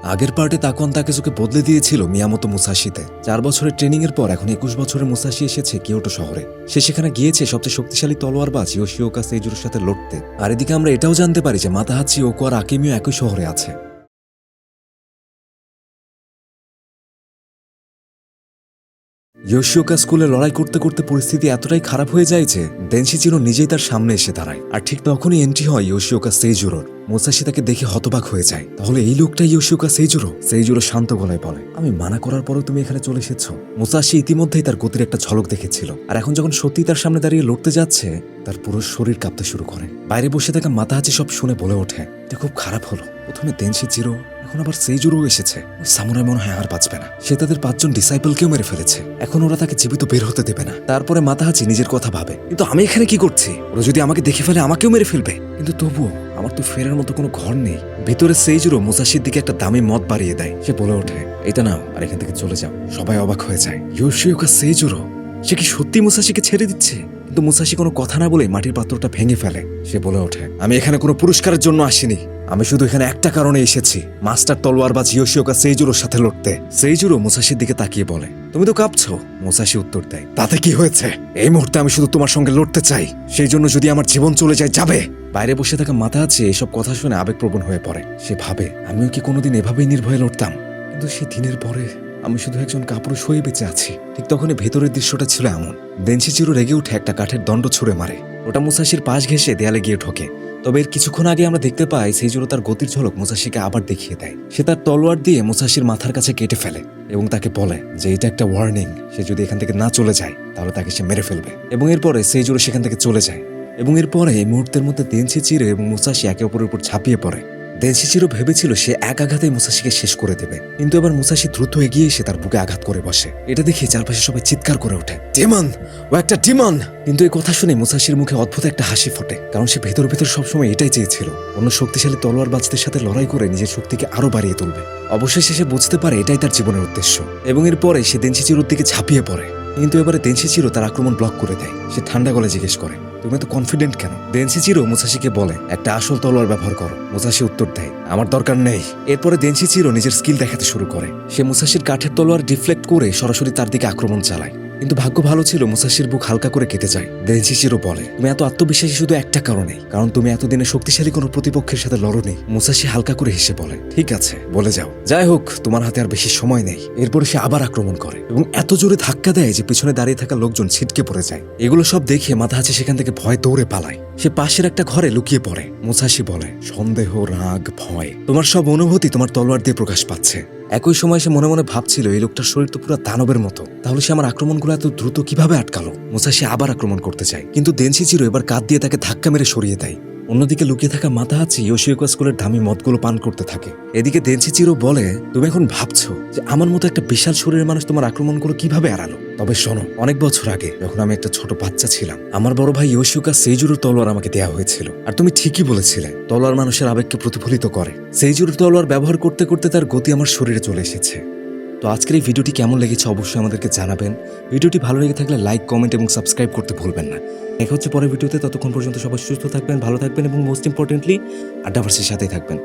আগের পার্টে তাকুয়ান তাকেজুকে বদলে দিয়েছিল মিয়ামোতো মুসাশিতে। 4 বছরের ট্রেনিং এর পর এখন 21 বছরের মুসাশি এসেছে কিয়োটো শহরে। সে সেখানে গিয়েছে সবচেয়ে শক্তিশালী তলোয়ারবাজ ইয়োশিওকা সেইজুরোর সাথে লড়তে। আর এদিকে আমরা এটাও জানতে পারি যে মাতাহাচি ওকো আর আকিমিও একই শহরে আছে। ইয়োশিওকা স্কুলে লড়াই করতে করতে পরিস্থিতি এতটাই খারাপ হয়ে যায় যে দেনশিচিরো নিজেই তার সামনে এসে দাঁড়ায়। আর ঠিক তখনই এন্ট্রি হয় ইয়োশিওকা সেইজুরোর। মুসাশি তাকে দেখে হতবাক হয়ে যায়। তাহলে এই লোকটা ইয়োশিওকা সেইজুরো? সেইজুরো শান্ত গলায় বলে, আমি মানা করার পরেও তুমি এখানে চলে এসেছো। মুসাশি ইতিমধ্যেই তার গতির একটা ঝলক দেখেছিল, আর এখন যখন সত্যি তার সামনে দাঁড়িয়ে লড়তে যাচ্ছে তার পুরো শরীর কাঁপতে শুরু করে। বাইরে বসে থাকা মাতাহাচি সব শুনে বলে ওঠে, এটা খুব খারাপ হলো। প্রথমে দেনশিচিরো, এখন আবার সেইজুরো এসেছে। ওই সামুরাই মনে হয় আর বাঁচবে না। সে তাদের 5 জন ডিসাইপলকেও মেরে ফেলেছে। এখন ওরা তাকে জীবিত বের হতে দেবে না। তারপরে মাতাহাচি নিজের কথা ভাবে, কিন্তু আমি এখানে কি করছি? ওরা যদি আমাকে দেখে ফেলে আমাকেও মেরে ফেলবে। কিন্তু তবুও আমার তো ফেরার মতো কোনো ঘর নেই। ভিতরে সেইজুরো মুসাশির দিকে একটা দামি মদ বাড়িয়ে দেয়। সে বলে ওঠে, এটা নাও আর এখান থেকে চলে যাও। সবাই অবাক হয়ে যায়। ইয়োশিওকা সেইজুরো, সে কি সত্যি মুসাশিকে ছেড়ে দিচ্ছে? কিন্তু মুসাশি কোনো কথা না বলে মাটির পাত্রটা ভেঙে ফেলে। সে বলে ওঠে, আমি এখানে কোনো পুরস্কারের জন্য আসিনি। আমি শুধু এখানে একটা কারণে এসেছি, মাস্টার তলোয়ারবাজ ইয়োশিওকা সেইজুরোর সাথে লড়তে। সেইজুরো মুসাশির দিকে তাকিয়ে বলে, তুমি তো কাঁপছো। মুসাশি উত্তর দেয়, তাতে কি হয়েছে? এই মুহূর্তে আমি শুধু তোমার সঙ্গে লড়তে চাই। সেই জন্য যদি আমার জীবন চলে যায়, যাবে? বাইরে বসে থাকা মাতাহাচি এসব কথা শুনে আবেগপ্রবণ হয়ে পড়ে। সে ভাবে, আমিও কি কোনোদিন এভাবেই নির্ভয়ে লড়তাম? কিন্তু সেই দিনের পরে আমি শুধু একজন কাপুরুষ হয়ে বেঁচে আছি। ঠিক তখনই ভেতরের দৃশ্যটা ছিল এমন। দেনশিচিরো রেগে উঠে একটা কাঠের দণ্ড ছুঁড়ে মারে। ওটা মুসাশির পাশ ঘেঁষে দেয়ালে গিয়ে ঢোকে। তবে এর কিছুক্ষণ আগে আমরা দেখতে পাই সেইজুরো তার গতির ঝলক মুসাশিকে আবার দেখিয়ে দেয়। সে তার তলোয়ার দিয়ে মুসাশির মাথার কাছে কেটে ফেলে এবং তাকে বলে যে এটা একটা ওয়ার্নিং। সে যদি এখান থেকে না চলে যায় তাহলে তাকে সে মেরে ফেলবে। এবং এরপরে সেইজুরো সেখান থেকে চলে যায়। এবং এরপরে এই মুহূর্তের মধ্যে দেনশিচিরো এবং মুসাশি একে অপরের উপর ঝাঁপিয়ে পড়ে। দেনশিচিরো ভেবেছিল সে এক আঘাতেই মুসাশিকে শেষ করে দেবে, কিন্তু এবার মুসাশি দ্রুত এগিয়ে এসে তার বুকে আঘাত করে বসে। এটা দেখে চারপাশে সবাই চিৎকার করে ওঠে, ডিমন, ও একটা ডিমন! কিন্তু এই কথা শুনে মুসাশির মুখে অদ্ভুত একটা হাসি ফোটে, কারণ সে ভেতর ভেতর সবসময় এটাই চেয়েছিল, অন্য শক্তিশালী তলোয়ারবাজদের সাথে লড়াই করে নিজের শক্তিকে আরো বাড়িয়ে তুলবে। অবশেষে সে বুঝতে পারে এটাই তার জীবনের উদ্দেশ্য। এবং এরপরে সে দেনশিচিরোর দিকে ঝাঁপিয়ে পড়ে। কিন্তু এবারে দেনশিচিরো তার আক্রমণ ব্লক করে দেয়। সে ঠান্ডা গলায় জিজ্ঞেস করে, তুমি তো কনফিডেন্ট কেন? দেনশিচিরো মুসাশিকে বলে, একটা আসল তলোয়ার ব্যবহার করো। মুসাশি উত্তর দেয়, আমার দরকার নেই। এরপরে দেনশিচিরো নিজের স্কিল দেখাতে শুরু করে। সে মুসাশির কাঠের তলোয়ার ডিফ্লেক্ট করে সরাসরি তার দিকে আক্রমণ চালায়। কিন্তু ভাগ্য ভালো ছিল, মুসাশির বুক হালকা করে কেটে যায়। দেনশিচিরো বলে, তুমি এত আত্মবিশ্বাসী শুধু একটা কারণে, কারণ তুমি এতদিনে শক্তিশালী কোনো প্রতিপক্ষের সাথে লড়োনি। মুসাশি হালকা করে হেসে বলে, ঠিক আছে, বলে যাও। যাই হোক, তোমার হাতে আর বেশি সময় নেই। এরপরে সে আবার আক্রমণ করে এবং এত জোরে ধাক্কা দেয় যে পিছনে দাঁড়িয়ে থাকা লোকজন ছিটকে পড়ে যায়। এগুলো সব দেখে মাতাহাচি সেখান থেকে ভয় দৌড়ে পালায়। সে পাশের একটা ঘরে লুকিয়ে পড়ে। মুসাশি বলে, সন্দেহ, রাগ, ভয়, তোমার সব অনুভূতি তোমার তলোয়ার দিয়ে প্রকাশ পাচ্ছে। একই সময় সে মনে মনে ভাবছিল, এই লোকটার শরীর তো পুরো দানবের মতো, তাহলে সে আমার আক্রমণগুলো এত দ্রুত কিভাবে আটকালো? মুসাশি আবার আক্রমণ করতে চায়, কিন্তু দেনশিচিরো এবার কাঁধ দিয়ে তাকে ধাক্কা মেরে সরিয়ে দেয়। অন্যদিকে লুকিয়ে থাকা মাতাহাচি ইয়োশিওকা স্কুলের দামি মদগুলো পান করতে থাকে। এদিকে দেনশিচিরো বলে, তুমি এখন ভাবছো যে আমার মতো একটা বিশাল শরীরের মানুষ তোমার আক্রমণগুলো কিভাবে এড়ালো? তবে শোনো, অনেক বছর আগে যখন আমি একটা ছোট বাচ্চা ছিলাম, আমার বড় ভাই ইয়োশিওকা সেইজুরোর তলোয়ার আমাকে দেয়া হয়েছিল। আর তুমি ঠিকই বলেছিলে, তলোয়ার মানুষের আবেগকে প্রতিফলিত করে। সেইজুরোর তলোয়ার ব্যবহার করতে করতে তার গতি আমার শরীরে চলে এসেছে। তো আজকের এই ভিডিওটি কেমন লেগেছে অবশ্যই আমাদেরকে জানাবেন। ভিডিওটি ভালো লেগে থাকলে লাইক, কমেন্ট এবং সাবস্ক্রাইব করতে ভুলবেন না। দেখা হচ্ছে পরের ভিডিওতে। ততক্ষণ পর্যন্ত সবাই সুস্থ থাকবেন, ভালো থাকবেন এবং মোস্ট ইম্পর্টেন্টলি আড্ডাভার্সের সাথেই থাকবেন।